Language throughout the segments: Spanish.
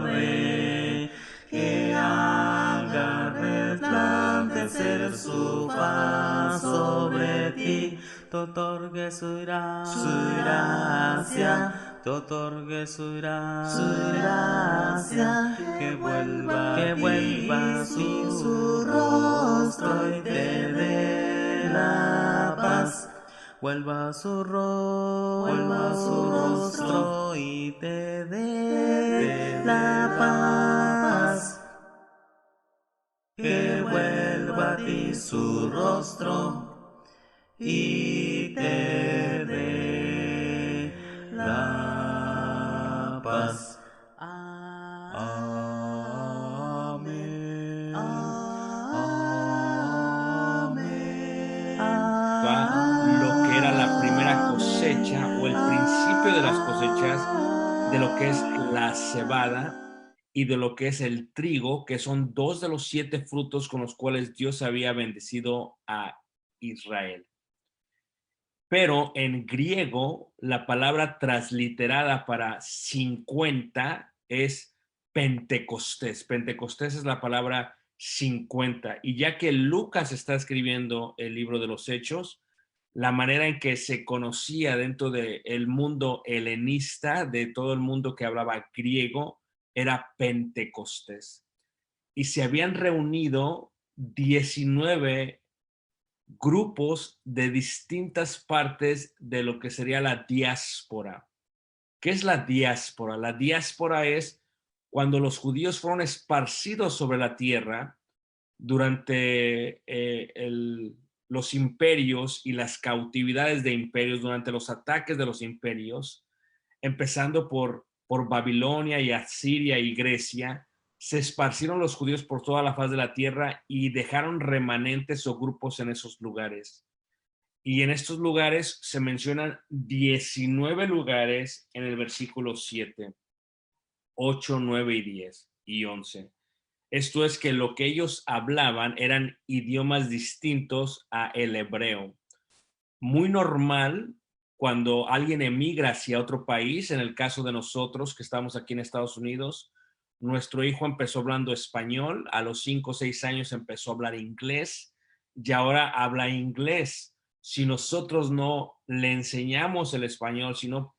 Padre, que haga resplandecer su faz sobre ti, te otorgue su gracia, te otorgue su gracia, que vuelva su rostro y te dé la paz. Vuelva su rostro y te dé la paz. Que vuelva a ti su rostro y te dé la paz. Amén. Amén. Lo que era la primera cosecha o el principio de las cosechas de lo que es la cebada y de lo que es el trigo, que son dos de los 7 frutos con los cuales Dios había bendecido a Israel. Pero en griego, la palabra transliterada para 50 es Pentecostés. Pentecostés es la palabra 50. Y ya que Lucas está escribiendo el libro de los Hechos, la manera en que se conocía dentro del mundo helenista, de todo el mundo que hablaba griego, era Pentecostés. Y se habían reunido 19 grupos de distintas partes de lo que sería la diáspora. ¿Qué es la diáspora? La diáspora es cuando los judíos fueron esparcidos sobre la tierra durante los imperios y las cautividades de imperios, durante los ataques de los imperios, empezando por Babilonia y Asiria y Grecia. Se esparcieron los judíos por toda la faz de la tierra y dejaron remanentes o grupos en esos lugares. Y en estos lugares se mencionan 19 lugares en el versículo 7, 8, 9 y 10 y 11. Esto es que lo que ellos hablaban eran idiomas distintos a el hebreo. Muy normal cuando alguien emigra hacia otro país, en el caso de nosotros que estamos aquí en Estados Unidos, nuestro hijo empezó hablando español, a los 5 o 6 años empezó a hablar inglés y ahora habla inglés. Si nosotros no le enseñamos el español, si no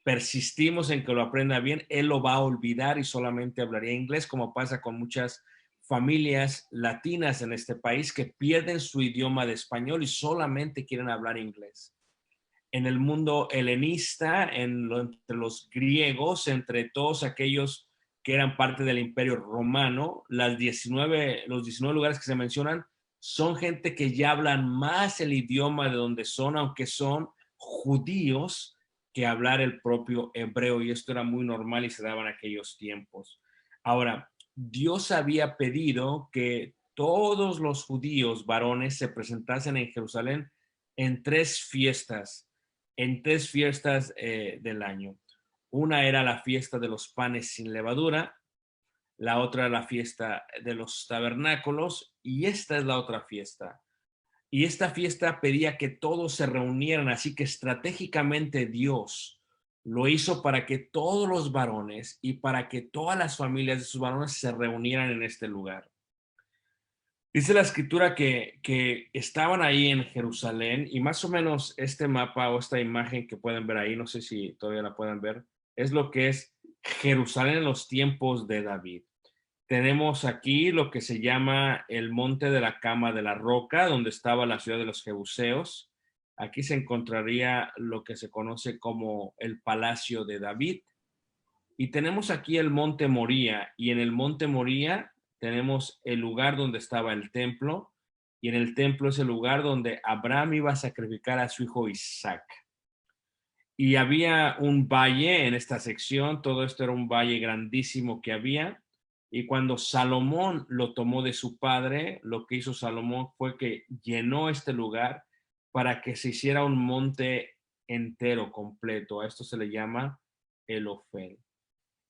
persistimos en que lo aprenda bien, él lo va a olvidar y solamente hablaría inglés, como pasa con muchas familias latinas en este país que pierden su idioma de español y solamente quieren hablar inglés. En el mundo helenista, entre los griegos, entre todos aquellos que eran parte del imperio romano, los 19 lugares que se mencionan son gente que ya hablan más el idioma de donde son, aunque son judíos, que hablar el propio hebreo, y esto era muy normal y se daba en aquellos tiempos. Ahora, Dios había pedido que todos los judíos varones se presentasen en Jerusalén en 3 fiestas, del año. Una era la fiesta de los panes sin levadura, la otra era la fiesta de los tabernáculos y esta es la otra fiesta. Y esta fiesta pedía que todos se reunieran, así que estratégicamente Dios lo hizo para que todos los varones y para que todas las familias de sus varones se reunieran en este lugar. Dice la escritura que estaban ahí en Jerusalén y más o menos este mapa o esta imagen que pueden ver ahí, no sé si todavía la pueden ver, es lo que es Jerusalén en los tiempos de David. Tenemos aquí lo que se llama el monte de la cama de la roca, donde estaba la ciudad de los Jebuseos. Aquí se encontraría lo que se conoce como el palacio de David. Y tenemos aquí el monte Moría, y en el monte Moría tenemos el lugar donde estaba el templo, y en el templo es el lugar donde Abraham iba a sacrificar a su hijo Isaac. Y había un valle en esta sección, todo esto era un valle grandísimo que había, y cuando Salomón lo tomó de su padre, lo que hizo Salomón fue que llenó este lugar para que se hiciera un monte entero, completo. A esto se le llama el Ofel.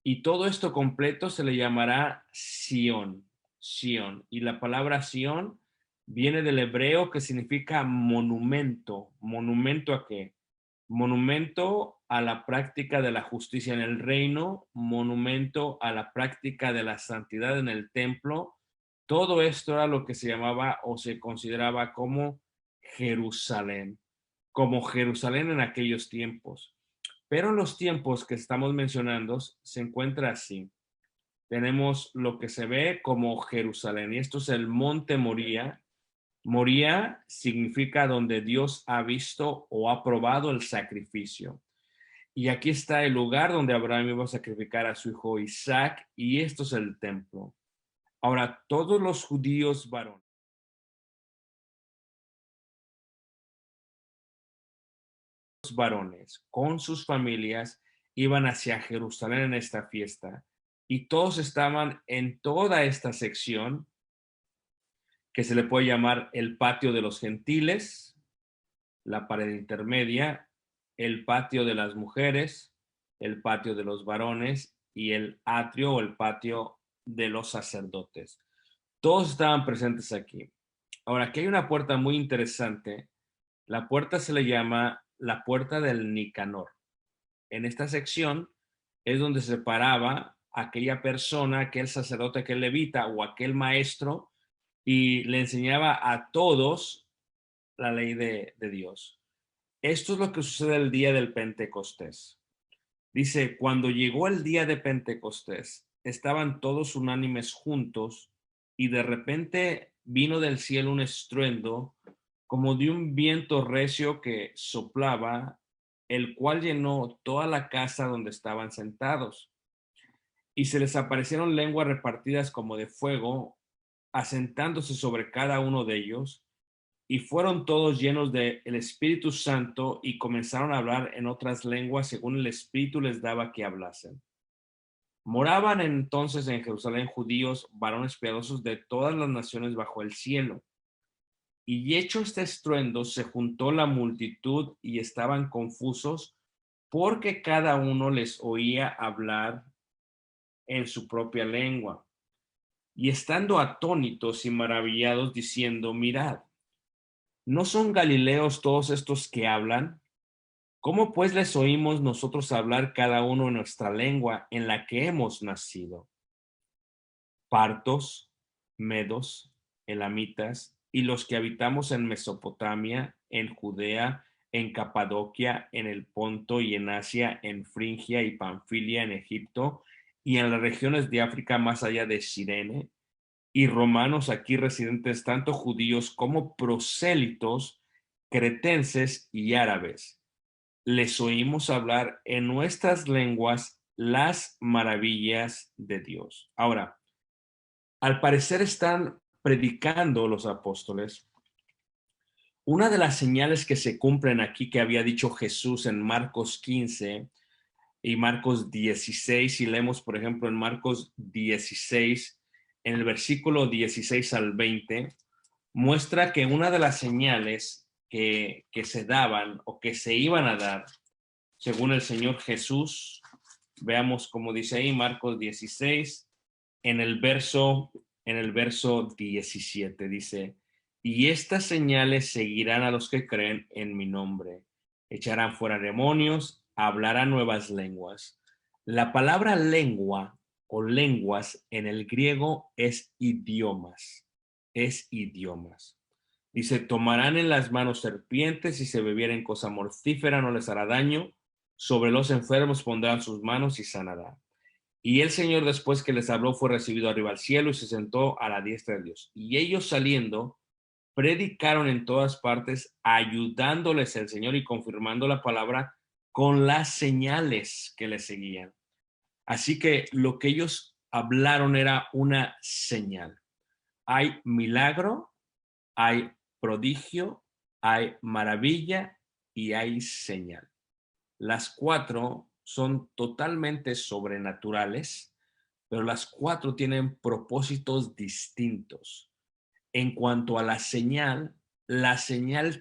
Y todo esto completo se le llamará Sión, Sión. Y la palabra Sión viene del hebreo que significa monumento. ¿Monumento a qué? monumento a la práctica de la justicia en el reino, monumento a la práctica de la santidad en el templo. Todo esto era lo que se llamaba o se consideraba como Jerusalén en aquellos tiempos. Pero en los tiempos que estamos mencionando se encuentra así. Tenemos lo que se ve como Jerusalén, y esto es el monte Moría. Moría significa donde Dios ha visto o ha probado el sacrificio. Y aquí está el lugar donde Abraham iba a sacrificar a su hijo Isaac, y esto es el templo. Ahora, todos los judíos varones con sus familias iban hacia Jerusalén en esta fiesta, y todos estaban en toda esta sección que se le puede llamar el patio de los gentiles, la pared intermedia, el patio de las mujeres, el patio de los varones y el atrio o el patio de los sacerdotes. Todos estaban presentes aquí. Ahora, aquí hay una puerta muy interesante. La puerta se le llama la puerta del Nicanor. En esta sección es donde se paraba aquella persona, aquel sacerdote, aquel levita o aquel maestro, y le enseñaba a todos la ley de Dios. Esto es lo que sucede el día del Pentecostés. Dice, cuando llegó el día de Pentecostés, estaban todos unánimes juntos, y de repente vino del cielo un estruendo como de un viento recio que soplaba, el cual llenó toda la casa donde estaban sentados. Y se les aparecieron lenguas repartidas como de fuego, asentándose sobre cada uno de ellos, y fueron todos llenos del Espíritu Santo y comenzaron a hablar en otras lenguas según el Espíritu les daba que hablasen. Moraban entonces en Jerusalén judíos, varones piadosos de todas las naciones bajo el cielo. Y hecho este estruendo, se juntó la multitud y estaban confusos, porque cada uno les oía hablar en su propia lengua. Y estando atónitos y maravillados, diciendo, mirad, ¿no son galileos todos estos que hablan? ¿Cómo pues les oímos nosotros hablar cada uno en nuestra lengua en la que hemos nacido? Partos, medos, elamitas, y los que habitamos en Mesopotamia, en Judea, en Capadocia, en el Ponto y en Asia, en Frigia y Panfilia, en Egipto, y en las regiones de África más allá de Cirene, y romanos aquí residentes, tanto judíos como prosélitos, cretenses y árabes. Les oímos hablar en nuestras lenguas las maravillas de Dios. Ahora, al parecer están predicando los apóstoles. Una de las señales que se cumplen aquí que había dicho Jesús en Marcos 15 y Marcos 16, si leemos por ejemplo en Marcos 16, en el versículo 16 al 20, muestra que una de las señales que se daban o que se iban a dar, según el Señor Jesús, veamos cómo dice ahí Marcos 16, en el verso 17, dice, y estas señales seguirán a los que creen en mi nombre. Echarán fuera demonios, hablarán nuevas lenguas. La palabra lengua o lenguas en el griego es idiomas. Es idiomas. Dice, tomarán en las manos serpientes, y si bebieren cosa mortífera no les hará daño. Sobre los enfermos pondrán sus manos y sanarán. Y el Señor, después que les habló, fue recibido arriba al cielo y se sentó a la diestra de Dios. Y ellos saliendo, predicaron en todas partes, ayudándoles el Señor y confirmando la palabra con las señales que les seguían. Así que lo que ellos hablaron era una señal. Hay milagro, hay prodigio, hay maravilla y hay señal. Las cuatro son totalmente sobrenaturales, pero las cuatro tienen propósitos distintos. En cuanto a la señal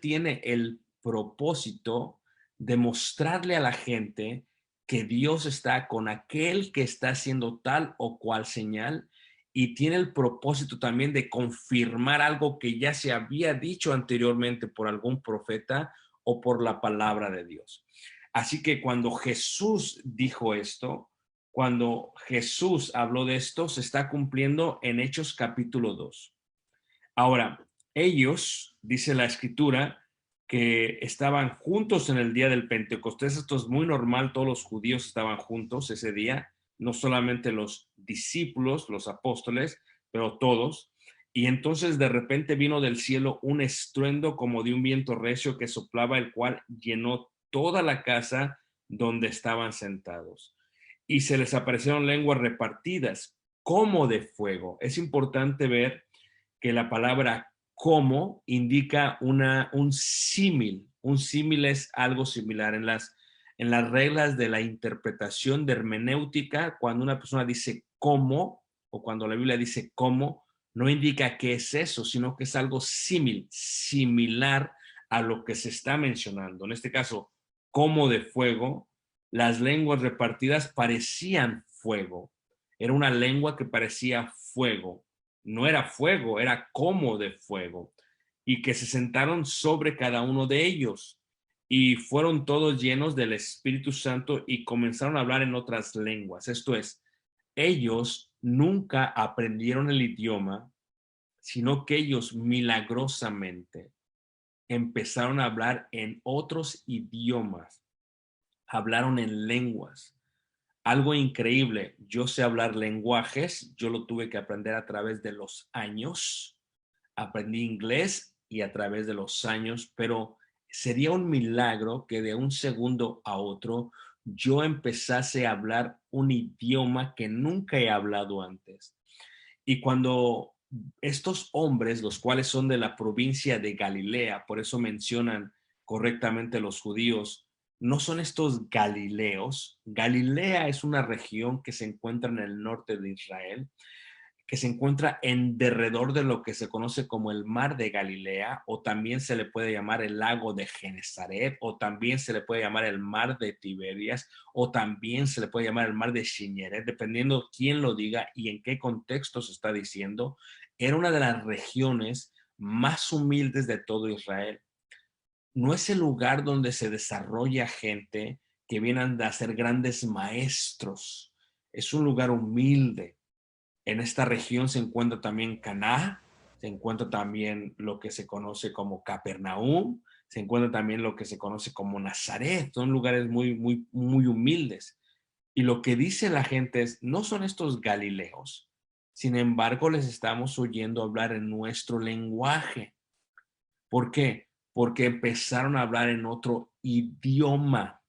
tiene el propósito de mostrarle a la gente que Dios está con aquel que está haciendo tal o cual señal, y tiene el propósito también de confirmar algo que ya se había dicho anteriormente por algún profeta o por la palabra de Dios. Así que cuando Jesús dijo esto, cuando Jesús habló de esto, se está cumpliendo en Hechos capítulo 2. Ahora, ellos, dice la escritura, que estaban juntos en el día del Pentecostés. Esto es muy normal, todos los judíos estaban juntos ese día, no solamente los discípulos, los apóstoles, pero todos. Y entonces de repente vino del cielo un estruendo como de un viento recio que soplaba, el cual llenó toda la casa donde estaban sentados. Y se les aparecieron lenguas repartidas como de fuego. Es importante ver que la palabra como indica un símil. Un símil es algo similar. En las reglas de la interpretación de hermenéutica, cuando una persona dice cómo, o cuando la Biblia dice cómo, no indica qué es eso, sino que es algo similar a lo que se está mencionando. En este caso, como de fuego, las lenguas repartidas parecían fuego. Era una lengua que parecía fuego. No era fuego, era como de fuego. Y que se sentaron sobre cada uno de ellos. Y fueron todos llenos del Espíritu Santo y comenzaron a hablar en otras lenguas. Esto es, ellos nunca aprendieron el idioma, sino que ellos milagrosamente empezaron a hablar en otros idiomas, hablaron en lenguas. Algo increíble, yo sé hablar lenguajes, yo lo tuve que aprender a través de los años, aprendí inglés y a través de los años, pero sería un milagro que de un segundo a otro yo empezase a hablar un idioma que nunca he hablado antes. Y cuando estos hombres, los cuales son de la provincia de Galilea, por eso mencionan correctamente los judíos, no son estos galileos. Galilea es una región que se encuentra en el norte de Israel, que se encuentra en derredor de lo que se conoce como el mar de Galilea, o también se le puede llamar el lago de Genesaret, o también se le puede llamar el mar de Tiberias, o también se le puede llamar el mar de Shiñeret, dependiendo quién lo diga y en qué contexto se está diciendo. Era una de las regiones más humildes de todo Israel. No es el lugar donde se desarrolla gente que vienen a ser grandes maestros. Es un lugar humilde. En esta región se encuentra también Caná, se encuentra también lo que se conoce como Capernaum, se encuentra también lo que se conoce como Nazaret. Son lugares muy humildes. Y lo que dice la gente es, no son estos galileos, sin embargo les estamos oyendo hablar en nuestro lenguaje. ¿Por qué? Porque empezaron a hablar en otro idioma,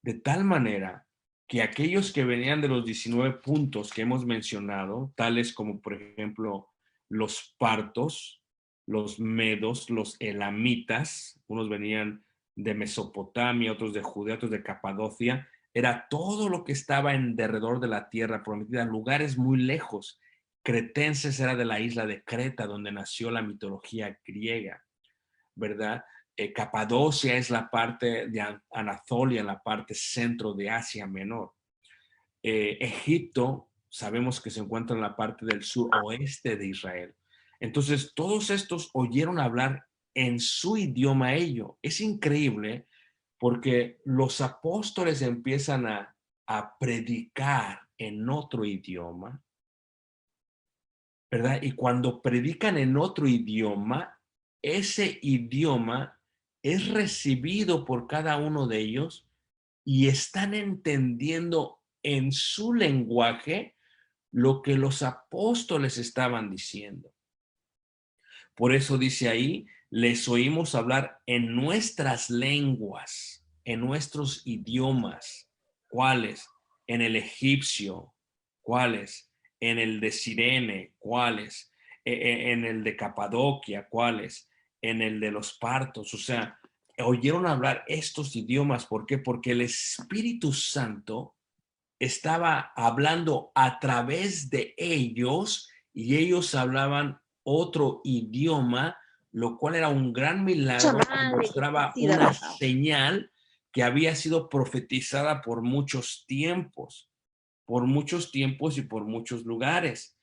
de tal manera que aquellos que venían de los 19 puntos que hemos mencionado, tales como por ejemplo los partos, los medos, los elamitas, unos venían de Mesopotamia, otros de Judea, otros de Capadocia, era todo lo que estaba en derredor de la tierra prometida, lugares muy lejos. Cretenses era de la isla de Creta, donde nació la mitología griega, ¿verdad? Capadocia es la parte de Anatolia, la parte centro de Asia Menor. Egipto, sabemos que se encuentra en la parte del suroeste de Israel. Entonces, todos estos oyeron hablar en su idioma ello. Es increíble porque los apóstoles empiezan a predicar en otro idioma, ¿verdad? Y cuando predican en otro idioma, ese idioma es recibido por cada uno de ellos y están entendiendo en su lenguaje lo que los apóstoles estaban diciendo. Por eso dice ahí, les oímos hablar en nuestras lenguas, en nuestros idiomas. ¿Cuáles? En el egipcio. ¿Cuáles? En el de Cirene. ¿Cuáles? En el de Capadocia. ¿Cuáles? En el de los partos. O sea, oyeron hablar estos idiomas. ¿Por qué? Porque el Espíritu Santo estaba hablando a través de ellos y ellos hablaban otro idioma, lo cual era un gran milagro que mostraba una señal que había sido profetizada por muchos tiempos y por muchos lugares.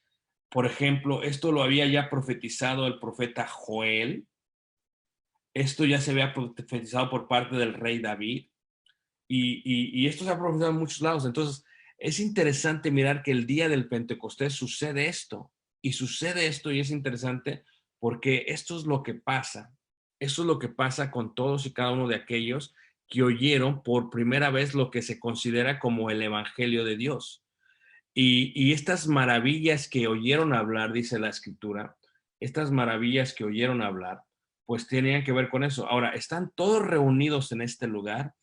Por ejemplo, esto lo había ya profetizado el profeta Joel Esto ya se había profetizado por parte del rey David y esto se ha profetizado en muchos lados. Entonces, es interesante mirar que el día del Pentecostés sucede esto. Y sucede esto y es interesante porque esto es lo que pasa. Esto es lo que pasa con todos y cada uno de aquellos que oyeron por primera vez lo que se considera como el Evangelio de Dios. Y estas maravillas que oyeron hablar, dice la escritura, estas maravillas que oyeron hablar, pues tenían que ver con eso. Ahora, están todos reunidos en este lugar,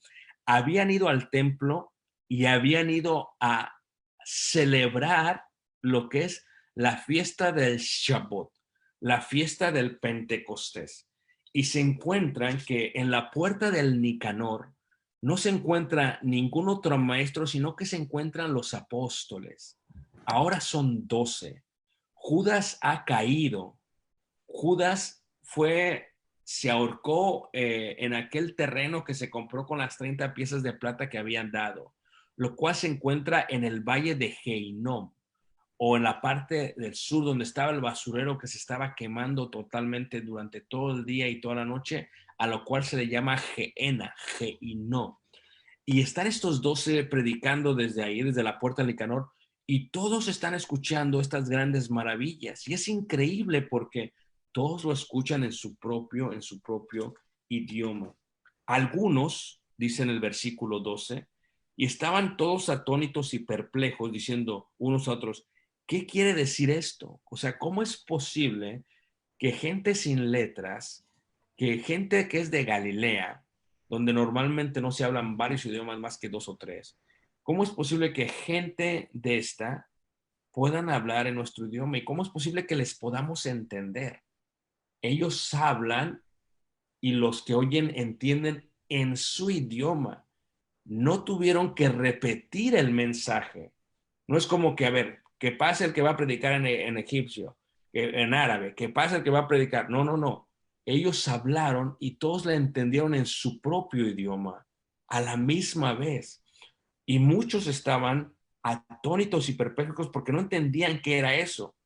habían ido al templo y habían ido a celebrar lo que es la fiesta del Shabbat, la fiesta del Pentecostés. Y se encuentran que en la puerta del Nicanor no se encuentra ningún otro maestro, sino que se encuentran los apóstoles. Ahora son 12. Judas ha caído. Judas se ahorcó en aquel terreno que se compró con las 30 piezas de plata que habían dado, lo cual se encuentra en el valle de Geinom, o en la parte del sur donde estaba el basurero que se estaba quemando totalmente durante todo el día y toda la noche, a lo cual se le llama Geena, Geinó. Y están estos 12 predicando desde ahí, desde la puerta del Nicanor, y todos están escuchando estas grandes maravillas. Y es increíble porque todos lo escuchan en su propio idioma. Algunos, dice en el versículo 12, y estaban todos atónitos y perplejos, diciendo unos a otros, ¿qué quiere decir esto? O sea, ¿cómo es posible que gente sin letras, que gente que es de Galilea, donde normalmente no se hablan varios idiomas más que dos o tres, ¿cómo es posible que gente de esta puedan hablar en nuestro idioma y cómo es posible que les podamos entender? Ellos hablan y los que oyen entienden en su idioma. No tuvieron que repetir el mensaje. No es como que, a ver, que pase el que va a predicar en egipcio, en árabe, que pase el que va a predicar. No, no, no. Ellos hablaron y todos la entendieron en su propio idioma, a la misma vez. Y muchos estaban atónitos y perplejos porque no entendían qué era eso.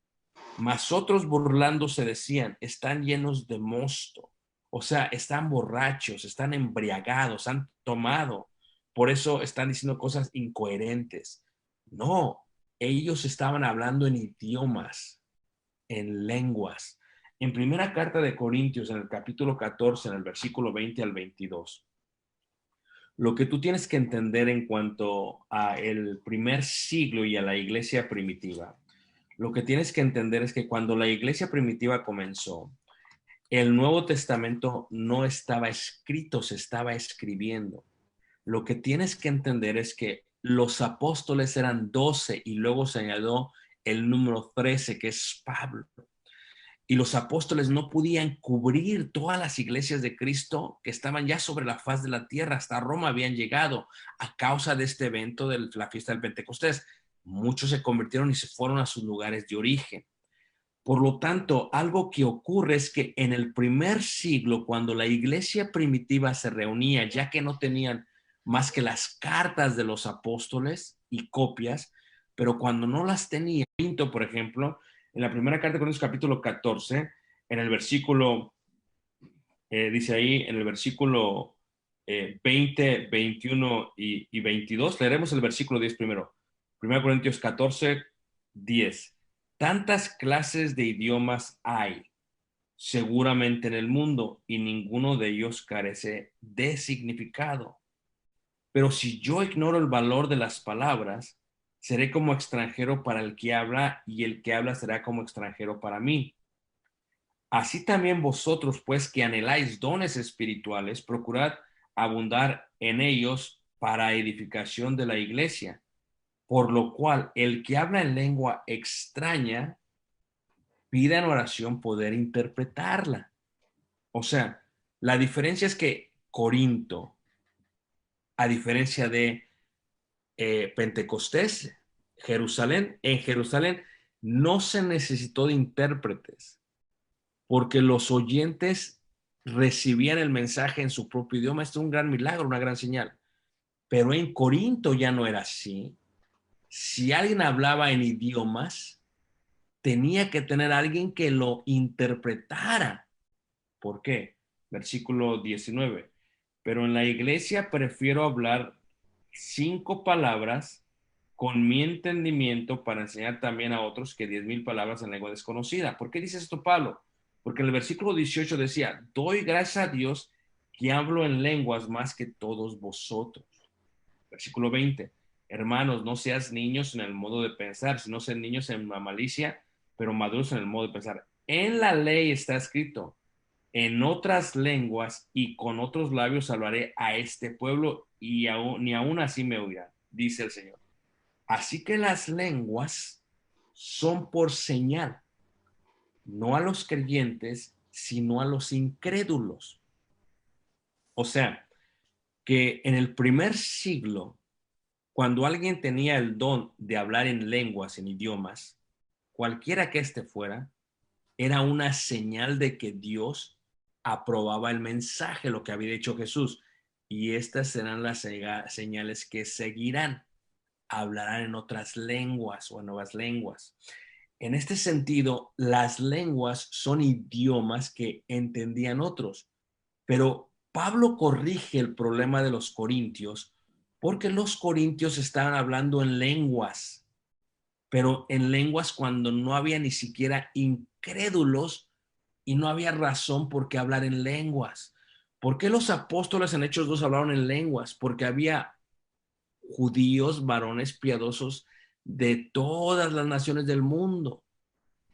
Mas otros burlándose decían, están llenos de mosto. O sea, están borrachos, están embriagados, han tomado. Por eso están diciendo cosas incoherentes. No, ellos estaban hablando en idiomas, en lenguas. En primera carta de Corintios, en el capítulo 14, en el versículo 20 al 22, lo que tú tienes que entender en cuanto a el primer siglo y a la iglesia primitiva, lo que tienes que entender es que cuando la iglesia primitiva comenzó, el Nuevo Testamento no estaba escrito, se estaba escribiendo. Lo que tienes que entender es que los apóstoles eran 12 y luego se añadió el número 13, que es Pablo. Y los apóstoles no podían cubrir todas las iglesias de Cristo que estaban ya sobre la faz de la tierra. Hasta Roma habían llegado a causa de este evento de la fiesta del Pentecostés. Muchos se convirtieron y se fueron a sus lugares de origen. Por lo tanto, algo que ocurre es que en el primer siglo, cuando la iglesia primitiva se reunía, ya que no tenían más que las cartas de los apóstoles y copias, pero cuando no las tenía, Pinto, por ejemplo, en la primera carta de Corintios capítulo 14, en el versículo, dice ahí, en el versículo 20, 21 y 22, leeremos el versículo 10 primero. 1 Corintios 14, 10. Tantas clases de idiomas hay seguramente en el mundo y ninguno de ellos carece de significado. Pero si yo ignoro el valor de las palabras, seré como extranjero para el que habla y el que habla será como extranjero para mí. Así también vosotros, pues, que anheláis dones espirituales, procurad abundar en ellos para edificación de la iglesia. Por lo cual, el que habla en lengua extraña, pida en oración poder interpretarla. O sea, la diferencia es que Corinto, a diferencia de Pentecostés, Jerusalén, en Jerusalén no se necesitó de intérpretes, porque los oyentes recibían el mensaje en su propio idioma. Esto es un gran milagro, una gran señal. Pero en Corinto ya no era así. Si alguien hablaba en idiomas, tenía que tener a alguien que lo interpretara. ¿Por qué? versículo 19. Pero en la iglesia prefiero hablar 5 palabras con mi entendimiento para enseñar también a otros que 10,000 palabras en lengua desconocida. ¿Por qué dice esto Pablo? Porque en el versículo 18 decía, doy gracias a Dios que hablo en lenguas más que todos vosotros. Versículo 20, hermanos, no seas niños en el modo de pensar, sino sean niños en la malicia, pero maduros en el modo de pensar. En la ley está escrito, en otras lenguas y con otros labios hablaré a este pueblo y ni aún así me oirán, dice el Señor. Así que las lenguas son por señal, no a los creyentes, sino a los incrédulos. O sea, que en el primer siglo, cuando alguien tenía el don de hablar en lenguas, en idiomas, cualquiera que éste fuera, era una señal de que Dios aprobaba el mensaje, lo que había dicho Jesús. Y estas serán las señales que seguirán. Hablarán en otras lenguas o en nuevas lenguas. En este sentido, las lenguas son idiomas que entendían otros. Pero Pablo corrige el problema de los corintios porque los corintios estaban hablando en lenguas, pero en lenguas cuando no había ni siquiera incrédulos y no había razón por qué hablar en lenguas. ¿Por qué los apóstoles en Hechos 2 hablaron en lenguas? Porque había judíos, varones piadosos de todas las naciones del mundo,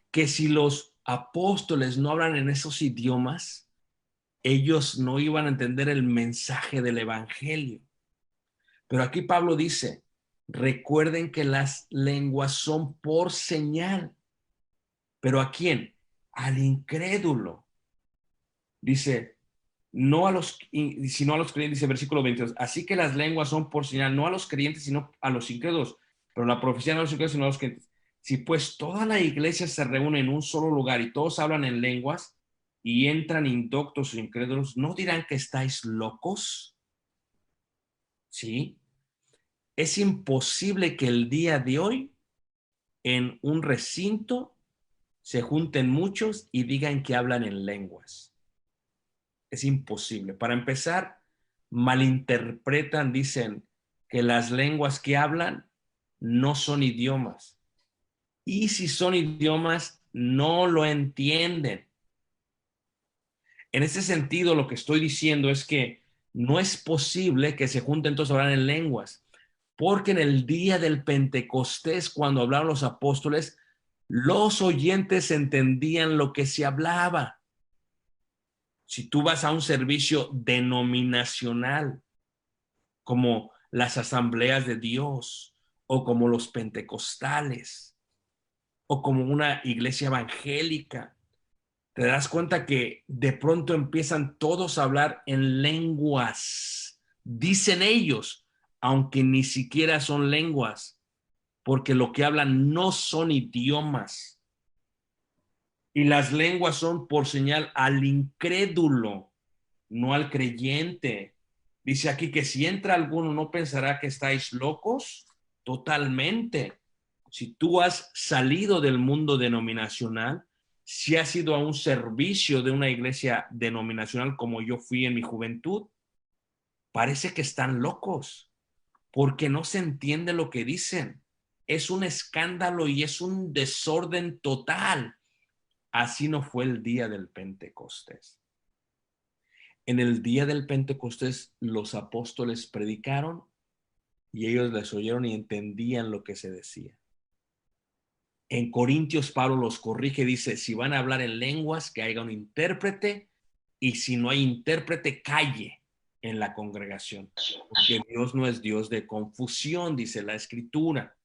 que si los apóstoles no hablan en esos idiomas, ellos no iban a entender el mensaje del evangelio. Pero aquí Pablo dice, recuerden que las lenguas son por señal. ¿Pero a quién? Al incrédulo. Dice, no a los, sino a los creyentes, dice versículo 22. Así que las lenguas son por señal, no a los creyentes, sino a los incrédulos. Pero la profecía no a los incrédulos, sino a los creyentes. Si pues toda la iglesia se reúne en un solo lugar y todos hablan en lenguas y entran indoctos o incrédulos, ¿no dirán que estáis locos? ¿Sí? Es imposible que el día de hoy en un recinto se junten muchos y digan que hablan en lenguas. Es imposible. Para empezar, malinterpretan, dicen que las lenguas que hablan no son idiomas. Y si son idiomas, no lo entienden. En ese sentido, lo que estoy diciendo es que no es posible que se junten todos a hablar en lenguas, porque en el día del Pentecostés, cuando hablaron los apóstoles, los oyentes entendían lo que se hablaba. Si tú vas a un servicio denominacional, como las asambleas de Dios, o como los pentecostales, o como una iglesia evangélica, te das cuenta que de pronto empiezan todos a hablar en lenguas, dicen ellos, aunque ni siquiera son lenguas, porque lo que hablan no son idiomas. Y las lenguas son por señal al incrédulo, no al creyente. Dice aquí que si entra alguno no pensará que estáis locos. Totalmente. Si tú has salido del mundo denominacional, si has ido a un servicio de una iglesia denominacional como yo fui en mi juventud, parece que están locos porque no se entiende lo que dicen. Es un escándalo y es un desorden total. Así no fue el día del Pentecostés. En el día del Pentecostés los apóstoles predicaron y ellos les oyeron y entendían lo que se decía. En Corintios Pablo los corrige, dice, si van a hablar en lenguas, que haya un intérprete, y si no hay intérprete, calle en la congregación, porque Dios no es Dios de confusión, dice la Escritura.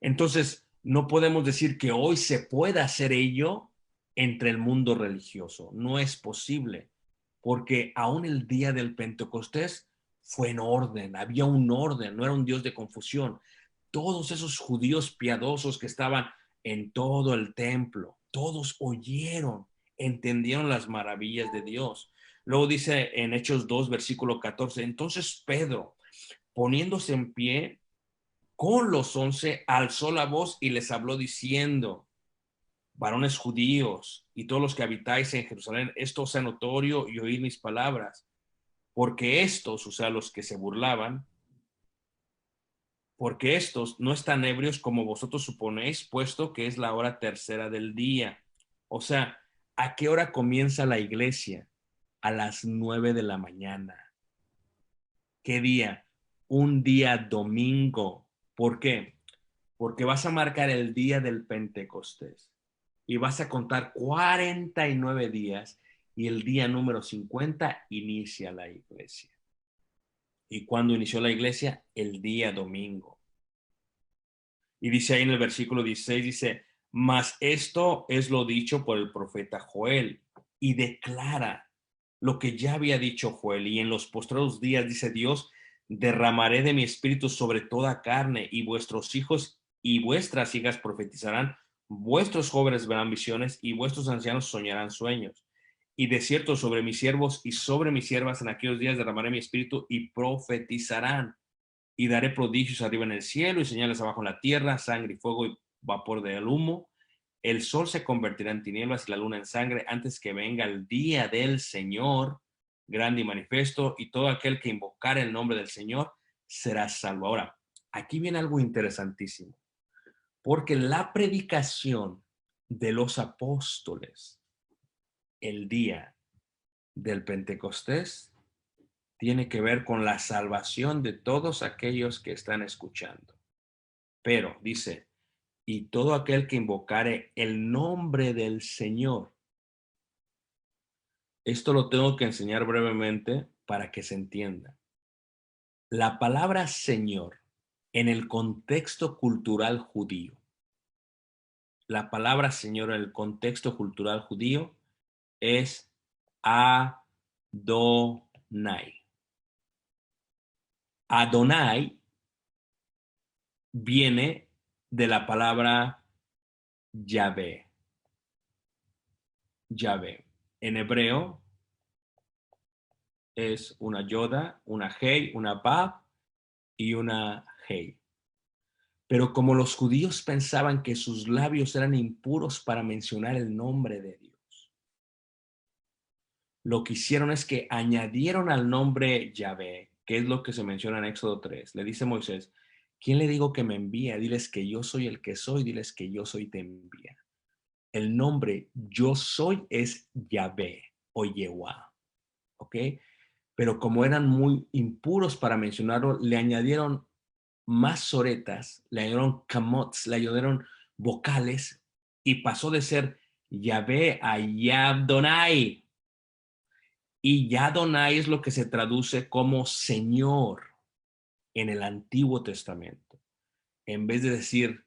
Entonces, no podemos decir que hoy se pueda hacer ello entre el mundo religioso. No es posible, porque aún el día del Pentecostés fue en orden, había un orden, no era un Dios de confusión. Todos esos judíos piadosos que estaban en todo el templo, todos oyeron, entendieron las maravillas de Dios. Luego dice en Hechos 2, versículo 14, entonces Pedro, poniéndose en pie, con los 11 alzó la voz y les habló diciendo, varones judíos y todos los que habitáis en Jerusalén, esto sea notorio y oíd mis palabras, porque estos, o sea, los que se burlaban, porque estos no están ebrios como vosotros suponéis, puesto que es la hora tercera del día. O sea, ¿a qué hora comienza la iglesia? A las 9 de la mañana. ¿Qué día? Un día domingo. ¿Por qué? Porque vas a marcar el día del Pentecostés y vas a contar 49 días y el día número 50 inicia la iglesia. ¿Y cuándo inició la iglesia? El día domingo. Y dice ahí en el versículo 16, dice, mas esto es lo dicho por el profeta Joel y declara lo que ya había dicho Joel. Y en los postreros días, dice Dios, derramaré de mi espíritu sobre toda carne y vuestros hijos y vuestras hijas profetizarán, vuestros jóvenes verán visiones y vuestros ancianos soñarán sueños. Y de cierto sobre mis siervos y sobre mis siervas en aquellos días derramaré mi espíritu y profetizarán y daré prodigios arriba en el cielo y señales abajo en la tierra, sangre y fuego y vapor del humo. El sol se convertirá en tinieblas y la luna en sangre antes que venga el día del Señor, grande y manifiesto, y todo aquel que invocar el nombre del Señor será salvo. Ahora, aquí viene algo interesantísimo, porque la predicación de los apóstoles el día del Pentecostés tiene que ver con la salvación de todos aquellos que están escuchando. Pero dice, y todo aquel que invocare el nombre del Señor. Esto lo tengo que enseñar brevemente para que se entienda. La palabra Señor en el contexto cultural judío, la palabra Señor en el contexto cultural judío es Adonai. Adonai viene de la palabra Yahvé. Yahvé. En hebreo es una yoda, una hey, una bab y una hey. Pero como los judíos pensaban que sus labios eran impuros para mencionar el nombre de Dios, lo que hicieron es que añadieron al nombre Yahvé, que es lo que se menciona en Éxodo 3. Le dice Moisés, ¿quién le digo que me envía? Diles que yo soy el que soy, diles que yo soy te envía. El nombre yo soy es Yahvé o Yehová, ¿ok? Pero como eran muy impuros para mencionarlo, le añadieron más soretas, le añadieron camots, le añadieron vocales y pasó de ser Yahvé a Yadonai. Y Yadonai es lo que se traduce como Señor en el Antiguo Testamento. En vez de decir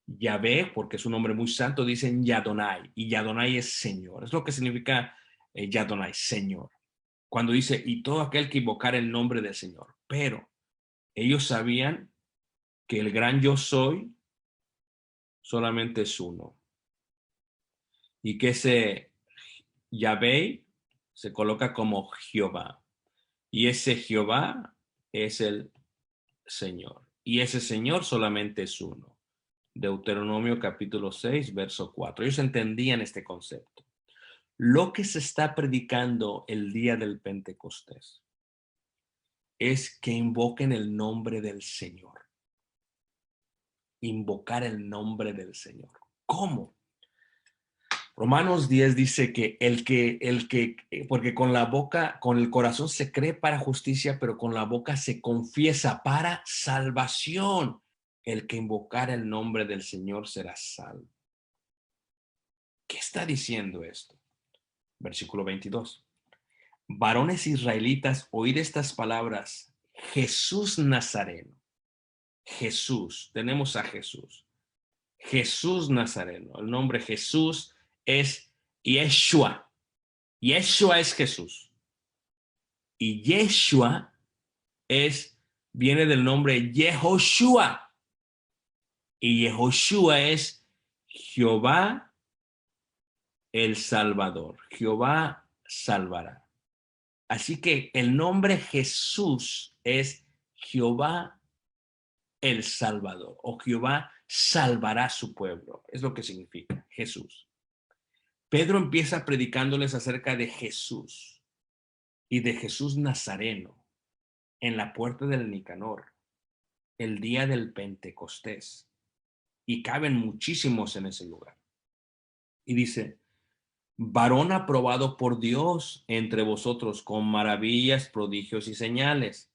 Yahvé, porque es un nombre muy santo, dicen Yadonai. Y Yadonai es Señor. Es lo que significa Yadonai, Señor. Cuando dice, y todo aquel que invocar el nombre del Señor. Pero ellos sabían que el gran yo soy solamente es uno. Y que ese Yahvé se coloca como Jehová. Y ese Jehová es el Señor. Y ese Señor solamente es uno. Deuteronomio capítulo 6, verso 4. Ellos entendían este concepto. Lo que se está predicando el día del Pentecostés es que invoquen el nombre del Señor. Invocar el nombre del Señor. ¿Cómo? Romanos 10 dice que porque con la boca, con el corazón se cree para justicia, pero con la boca se confiesa para salvación. El que invocar el nombre del Señor será salvo. ¿Qué está diciendo esto? Versículo 22. Varones israelitas, oíd estas palabras. Jesús Nazareno. Jesús, tenemos a Jesús. Jesús Nazareno. El nombre Jesús es Yeshua. Yeshua es Jesús. Y Yeshua viene del nombre Yehoshua. Y Yehoshua es Jehová el Salvador. Jehová salvará. Así que el nombre Jesús es Jehová el Salvador o Jehová salvará a su pueblo. Es lo que significa Jesús. Pedro empieza predicándoles acerca de Jesús y de Jesús Nazareno en la puerta del Nicanor, el día del Pentecostés. Y caben muchísimos en ese lugar. Y dice, varón aprobado por Dios entre vosotros con maravillas, prodigios y señales,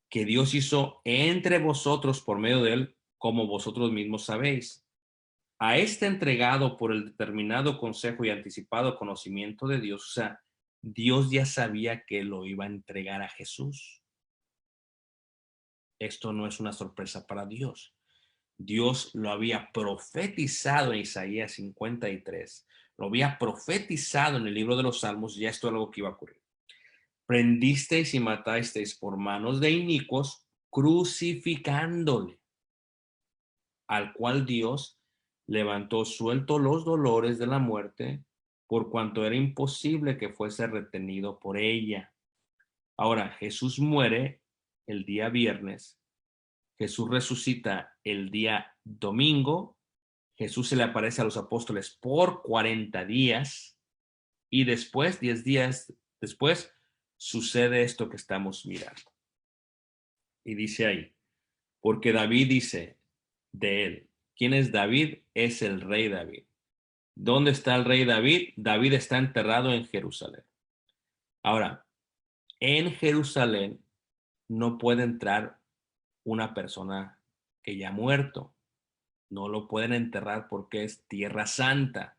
que Dios hizo entre vosotros por medio de él, como vosotros mismos sabéis. A este entregado por el determinado consejo y anticipado conocimiento de Dios, o sea, Dios ya sabía que lo iba a entregar a Jesús. Esto no es una sorpresa para Dios. Dios lo había profetizado en Isaías 53, lo había profetizado en el libro de los Salmos, ya esto es algo que iba a ocurrir. Prendisteis y matasteis por manos de inicuos, crucificándole, al cual Dios levantó suelto los dolores de la muerte, por cuanto era imposible que fuese retenido por ella. Ahora, Jesús muere el día viernes, Jesús resucita el día domingo, Jesús se le aparece a los apóstoles por 40 días y después, 10 días después, sucede esto que estamos mirando. Y dice ahí, porque David dice de él, ¿quién es David? Es el rey David. ¿Dónde está el rey David? David está enterrado en Jerusalén. Ahora, en Jerusalén no puede entrar una persona que ya ha muerto. No lo pueden enterrar porque es tierra santa,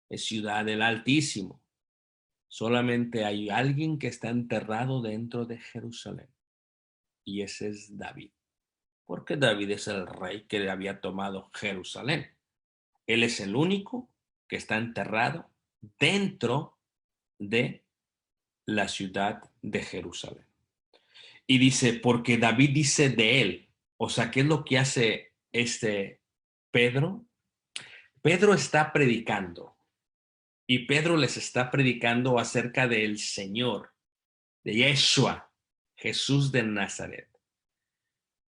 es ciudad del Altísimo. Solamente hay alguien que está enterrado dentro de Jerusalén y ese es David. Porque David es el rey que le había tomado Jerusalén. Él es el único que está enterrado dentro de la ciudad de Jerusalén. Y dice, porque David dice de él, o sea, ¿qué es lo que hace Pedro? Pedro está predicando y Pedro les está predicando acerca del Señor, de Yeshua, Jesús de Nazaret.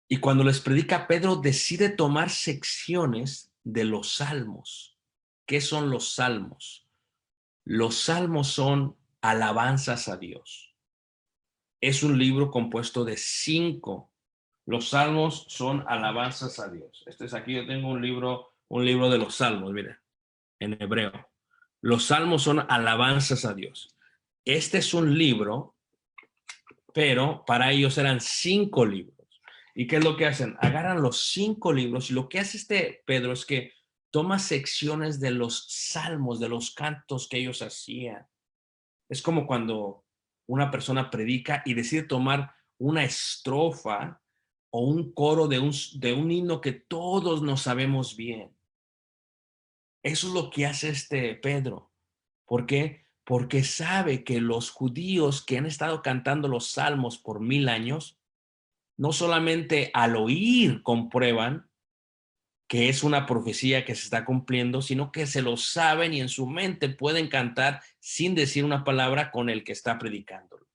Y cuando les predica, Pedro decide tomar secciones de los salmos. ¿Qué son los salmos? Los salmos son alabanzas a Dios. Es un libro compuesto de 5. Los salmos son alabanzas a Dios. Este es aquí, yo tengo un libro de los salmos, mire, en hebreo. Los salmos son alabanzas a Dios. Este es un libro, pero para ellos eran 5 libros. ¿Y qué es lo que hacen? Agarran los 5 libros y lo que hace Pedro es que toma secciones de los salmos, de los cantos que ellos hacían. Es como cuando una persona predica y decide tomar una estrofa o un coro de un himno que todos nos sabemos bien. Eso es lo que hace Pedro. ¿Por qué? Porque sabe que los judíos que han estado cantando los salmos por 1000 años, no solamente al oír comprueban que es una profecía que se está cumpliendo, sino que se lo saben y en su mente pueden cantar sin decir una palabra con el que está predicándolo.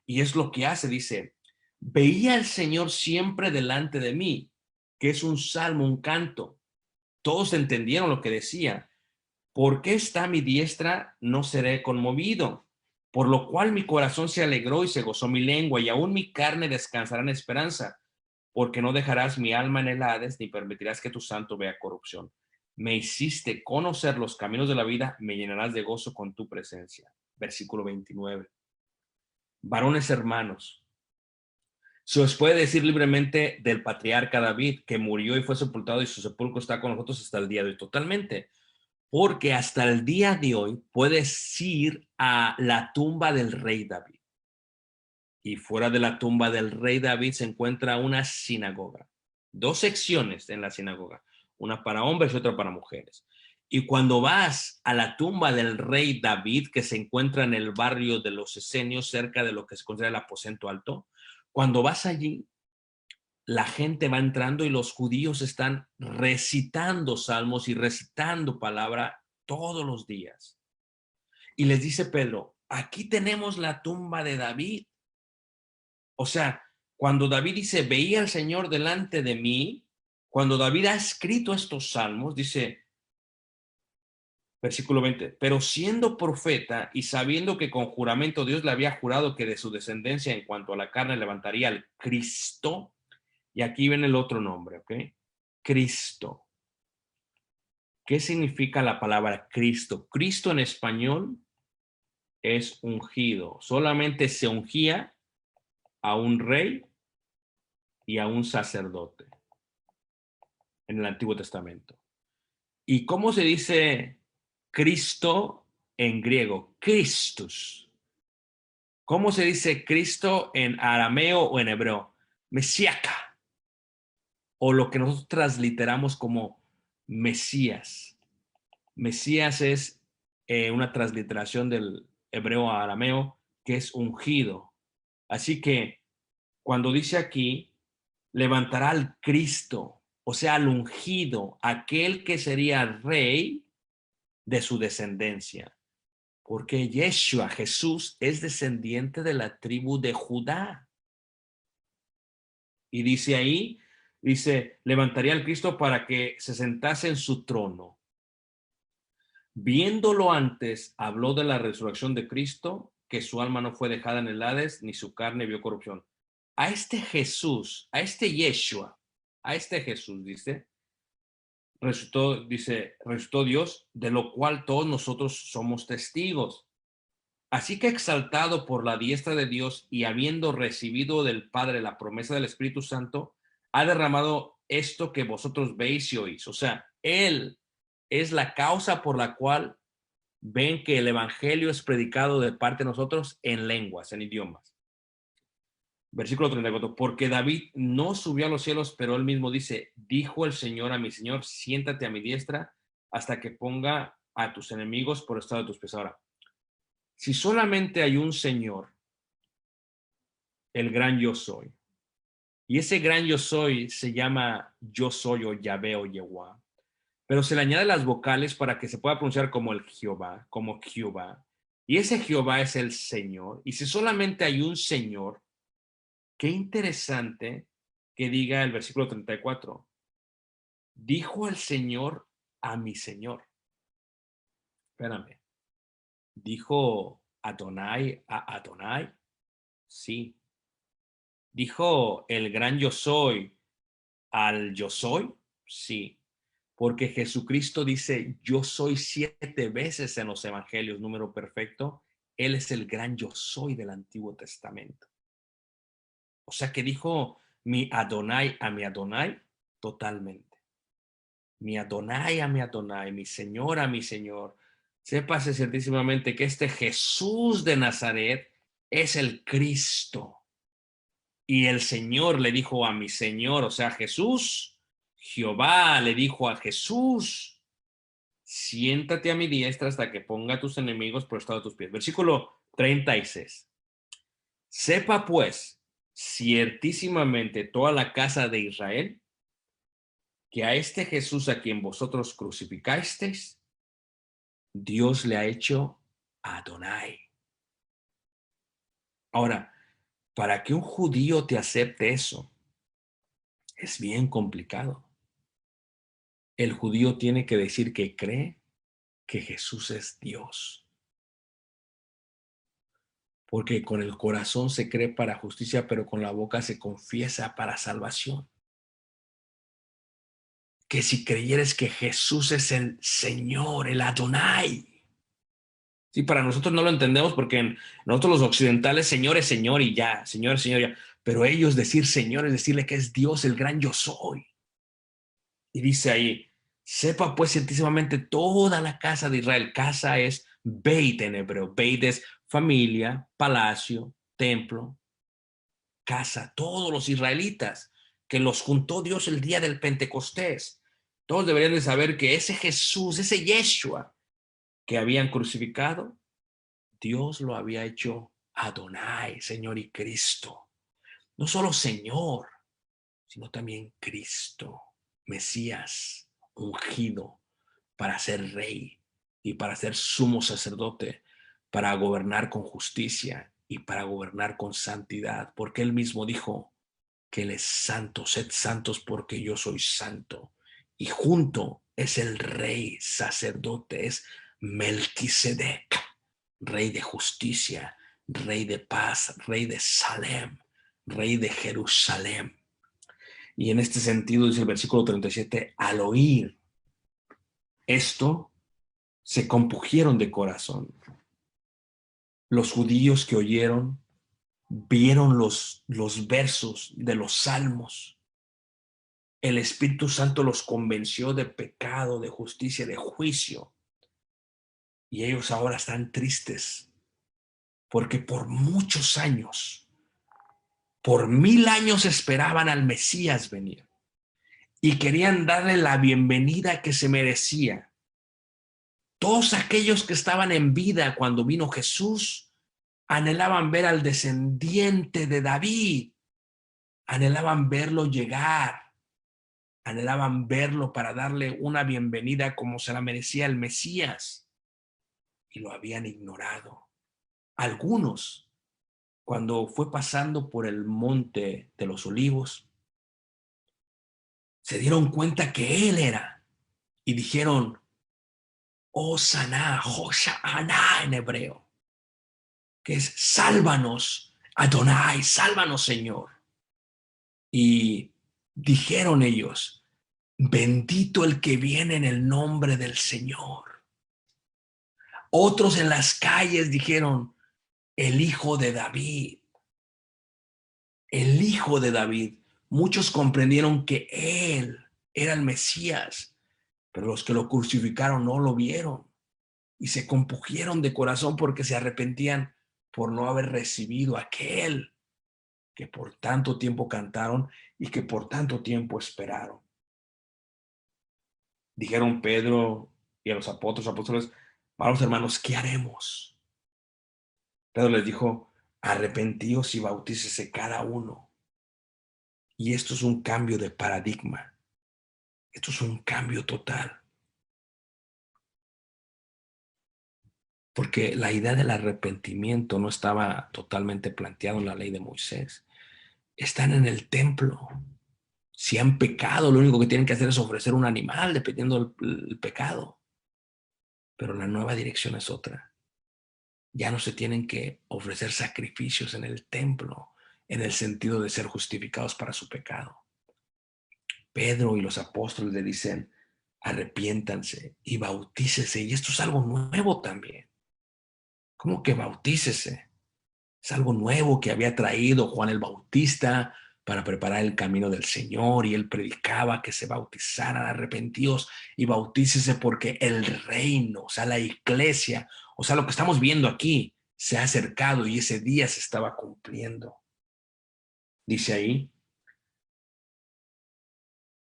Y es lo que hace, dice, veía al Señor siempre delante de mí, que es un salmo, un canto. Todos entendieron lo que decía. ¿Por qué está a mi diestra? No seré conmovido. Por lo cual mi corazón se alegró y se gozó mi lengua, y aún mi carne descansará en esperanza, porque no dejarás mi alma en el Hades, ni permitirás que tu santo vea corrupción. Me hiciste conocer los caminos de la vida, me llenarás de gozo con tu presencia. Versículo 29. Varones hermanos, se os puede decir libremente del patriarca David, que murió y fue sepultado y su sepulcro está con nosotros hasta el día de hoy. Totalmente. Porque hasta el día de hoy puedes ir a la tumba del rey David. Y fuera de la tumba del rey David se encuentra una sinagoga. 2 secciones en la sinagoga. Una para hombres y otra para mujeres. Y cuando vas a la tumba del rey David, que se encuentra en el barrio de los Esenios, cerca de lo que se considera el aposento alto, cuando vas allí, la gente va entrando y los judíos están recitando salmos y recitando palabra todos los días. Y les dice Pedro, aquí tenemos la tumba de David. O sea, cuando David dice, veía al Señor delante de mí, cuando David ha escrito estos salmos, dice, Versículo 20. Pero siendo profeta y sabiendo que con juramento Dios le había jurado que de su descendencia en cuanto a la carne levantaría al Cristo, y aquí viene el otro nombre, ¿ok? Cristo. ¿Qué significa la palabra Cristo? Cristo en español es ungido. Solamente se ungía a un rey y a un sacerdote en el Antiguo Testamento. ¿Y cómo se dice Cristo en griego? Christus. ¿Cómo se dice Cristo en arameo o en hebreo? Mesiaca. O lo que nosotros transliteramos como Mesías. Mesías es una transliteración del hebreo a arameo, que es ungido. Así que cuando dice aquí, levantará al Cristo, o sea, al ungido, aquel que sería rey de su descendencia. Porque Yeshua, Jesús, es descendiente de la tribu de Judá. Y dice ahí, dice, levantaría al Cristo para que se sentase en su trono. Viéndolo antes, habló de la resurrección de Cristo, que su alma no fue dejada en el Hades, ni su carne vio corrupción. A este Jesús, a este Yeshua, a este Jesús, resucitó Dios, de lo cual todos nosotros somos testigos. Así que exaltado por la diestra de Dios y habiendo recibido del Padre la promesa del Espíritu Santo, ha derramado esto que vosotros veis y oís. O sea, Él es la causa por la cual ven que el Evangelio es predicado de parte de nosotros en lenguas, en idiomas. Versículo 34, porque David no subió a los cielos, pero él mismo dice, dijo el Señor a mi Señor, siéntate a mi diestra hasta que ponga a tus enemigos por estado de tus pies. Ahora, si solamente hay un Señor, el gran yo soy, y ese gran yo soy se llama yo soy o Yahvé o Yehová, pero se le añade las vocales para que se pueda pronunciar como el Jehová, como Jehová, y ese Jehová es el Señor, y si solamente hay un Señor, qué interesante que diga el versículo 34, dijo el Señor a mi Señor. Espérame, dijo Adonai a Adonai, sí. Dijo el gran yo soy al yo soy, sí. Porque Jesucristo dice, yo soy 7 veces en los evangelios, número perfecto. Él es el gran yo soy del Antiguo Testamento. O sea que dijo mi Adonai a mi Adonai totalmente. Mi Adonai a mi Adonai, mi Señor a mi Señor. Sépase ciertísimamente que este Jesús de Nazaret es el Cristo. Y el Señor le dijo a mi Señor, o sea, Jesús, Jehová le dijo a Jesús, siéntate a mi diestra hasta que ponga a tus enemigos por estado de tus pies. Versículo 36. Sepa pues ciertísimamente toda la casa de Israel que a este Jesús a quien vosotros crucificasteis, Dios le ha hecho Adonai. Ahora, para que un judío te acepte eso, es bien complicado. El judío tiene que decir que cree que Jesús es Dios. Porque con el corazón se cree para justicia, pero con la boca se confiesa para salvación. Que si creyeres que Jesús es el Señor, el Adonai. Sí, para nosotros no lo entendemos porque nosotros los occidentales, Señor es Señor y ya, Señor es Señor y ya. Pero ellos decir Señor es decirle que es Dios, el gran yo soy. Y dice ahí, sepa pues ciertísimamente toda la casa de Israel. Casa es Beit en hebreo. Beit es familia, palacio, templo, casa. Todos los israelitas que los juntó Dios el día del Pentecostés. Todos deberían de saber que ese Jesús, ese Yeshua que habían crucificado, Dios lo había hecho Adonai, Señor y Cristo. No solo Señor, sino también Cristo, Mesías, ungido para ser rey y para ser sumo sacerdote, para gobernar con justicia y para gobernar con santidad, porque él mismo dijo que él es santo, sed santos porque yo soy santo. Y junto es el rey, sacerdote, es Melquisedec, rey de justicia, rey de paz, rey de Salem, rey de Jerusalén. Y en este sentido dice el versículo 37, al oír esto, se compungieron de corazón. Los judíos que oyeron, vieron los versos de los salmos. El Espíritu Santo los convenció de pecado, de justicia, de juicio. Y ellos ahora están tristes porque por muchos años, por 1000 años esperaban al Mesías venir y querían darle la bienvenida que se merecía. Todos aquellos que estaban en vida cuando vino Jesús anhelaban ver al descendiente de David, anhelaban verlo llegar, anhelaban verlo para darle una bienvenida como se la merecía el Mesías, y lo habían ignorado. Algunos, cuando fue pasando por el monte de los olivos, se dieron cuenta que él era y dijeron, Hosanna, Hosanna en hebreo, que es sálvanos, Adonai, sálvanos, Señor. Y dijeron ellos, bendito el que viene en el nombre del Señor. Otros en las calles dijeron, el hijo de David, el hijo de David. Muchos comprendieron que él era el Mesías, pero los que lo crucificaron no lo vieron y se compungieron de corazón porque se arrepentían por no haber recibido a aquel que por tanto tiempo cantaron y que por tanto tiempo esperaron. Dijeron Pedro y a los apóstoles, vamos hermanos, ¿qué haremos? Pedro les dijo, arrepentíos y bautícese cada uno. Y esto es un cambio de paradigma. Esto es un cambio total. Porque la idea del arrepentimiento no estaba totalmente planteado en la ley de Moisés. Están en el templo. Si han pecado, lo único que tienen que hacer es ofrecer un animal dependiendo del pecado. Pero la nueva dirección es otra. Ya no se tienen que ofrecer sacrificios en el templo en el sentido de ser justificados para su pecado. Pedro y los apóstoles le dicen, arrepiéntanse y bautícese. Y esto es algo nuevo también. ¿Cómo que bautícese? Es algo nuevo que había traído Juan el Bautista para preparar el camino del Señor, y él predicaba que se bautizaran, arrepentidos y bautícese porque el reino, o sea, la iglesia, o sea, lo que estamos viendo aquí, se ha acercado y ese día se estaba cumpliendo. Dice ahí,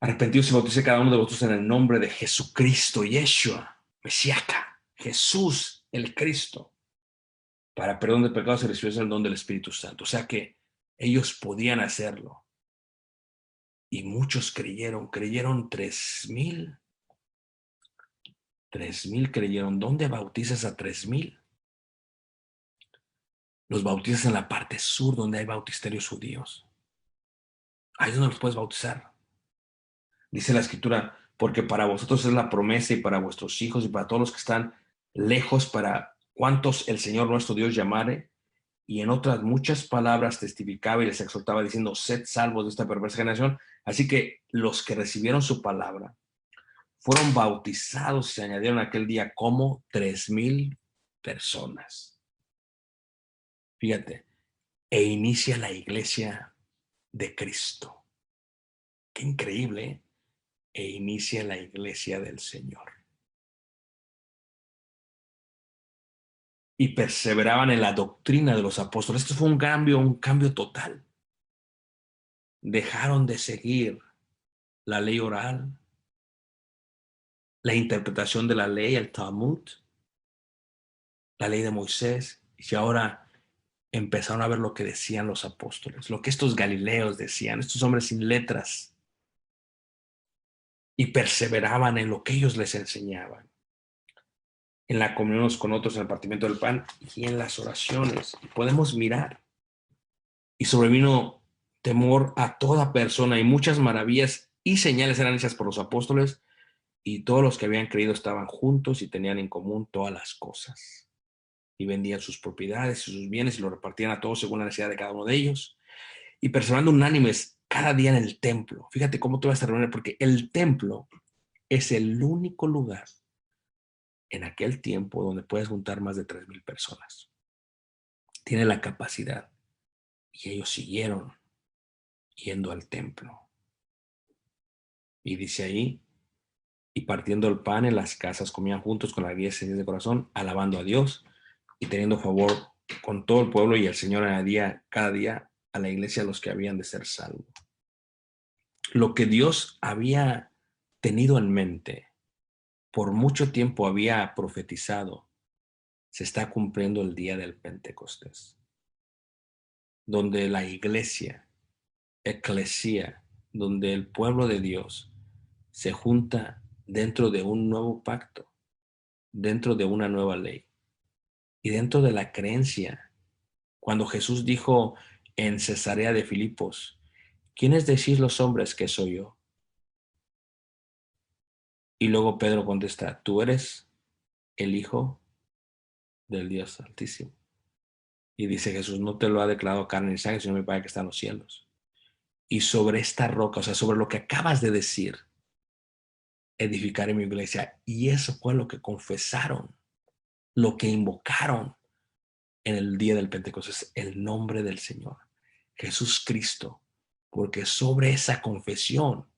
arrepentidos y bautícese cada uno de vosotros en el nombre de Jesucristo, Yeshua, Mesiaca, Jesús el Cristo, para perdón de pecados y recibirse el don del Espíritu Santo. O sea que ellos podían hacerlo. Y muchos creyeron 3,000. 3,000 creyeron. ¿Dónde bautizas a 3,000? Los bautizas en la parte sur, donde hay bautisterios judíos. Ahí es donde los puedes bautizar. Dice la Escritura, porque para vosotros es la promesa y para vuestros hijos y para todos los que están lejos, para cuantos el Señor nuestro Dios llamare. Y en otras muchas palabras testificaba y les exhortaba diciendo, sed salvos de esta perversa generación. Así que los que recibieron su palabra fueron bautizados y se añadieron aquel día como 3,000 personas. Fíjate, e inicia la iglesia de Cristo. Qué increíble, ¿eh? E inicia la iglesia del Señor. Y perseveraban en la doctrina de los apóstoles. Esto fue un cambio total. Dejaron de seguir la ley oral, la interpretación de la ley, el Talmud, la ley de Moisés, y ahora empezaron a ver lo que decían los apóstoles, lo que estos galileos decían, estos hombres sin letras, y perseveraban en lo que ellos les enseñaban, en la comunión unos con otros, en el partimiento del pan y en las oraciones. Y podemos mirar. Y sobrevino temor a toda persona, y muchas maravillas y señales eran hechas por los apóstoles, y todos los que habían creído estaban juntos y tenían en común todas las cosas. Y vendían sus propiedades y sus bienes y lo repartían a todos según la necesidad de cada uno de ellos. Y perseverando unánimes cada día en el templo. Fíjate cómo tú vas a reunir, porque el templo es el único lugar en aquel tiempo donde puedes juntar más de 3,000 personas. Tiene la capacidad. Y ellos siguieron yendo al templo. Y dice ahí, y partiendo el pan en las casas, comían juntos con alegría y sencillez de corazón, alabando a Dios y teniendo favor con todo el pueblo, y el Señor añadía cada día a la iglesia a los que habían de ser salvos. Lo que Dios había tenido en mente, por mucho tiempo había profetizado, se está cumpliendo el día del Pentecostés, donde la iglesia, eclesía, donde el pueblo de Dios se junta dentro de un nuevo pacto, dentro de una nueva ley y dentro de la creencia. Cuando Jesús dijo en Cesarea de Filipos, ¿quiénes decís los hombres que soy yo? Y luego Pedro contesta, tú eres el Hijo del Dios Altísimo. Y dice Jesús, no te lo ha declarado carne ni sangre, sino mi Padre que está en los cielos. Y sobre esta roca, o sea, sobre lo que acabas de decir, edificaré mi iglesia. Y eso fue lo que confesaron, lo que invocaron en el día del Pentecostés, el nombre del Señor, Jesús Cristo, porque sobre esa confesión,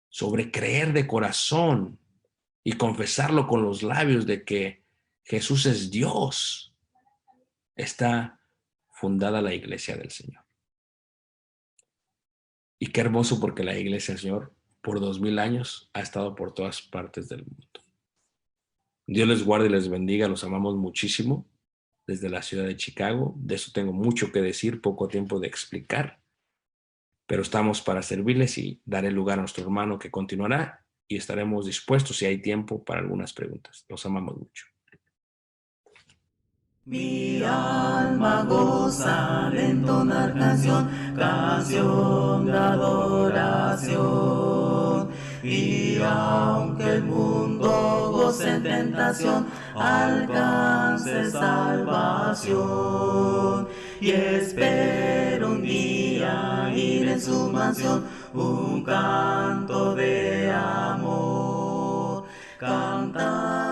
sobre creer de corazón y confesarlo con los labios de que Jesús es Dios, está fundada la iglesia del Señor. Y qué hermoso, porque la iglesia del Señor por 2000 años ha estado por todas partes del mundo. Dios les guarde y les bendiga, los amamos muchísimo desde la ciudad de Chicago. De eso tengo mucho que decir, poco tiempo de explicar, pero estamos para servirles y daré lugar a nuestro hermano que continuará y estaremos dispuestos, si hay tiempo, para algunas preguntas. Los amamos mucho. Mi alma goza al entonar canción, canción de adoración. Y aunque el mundo goce en tentación, alcance salvación. Y espero un día ir en su mansión, un canto de amor, cantar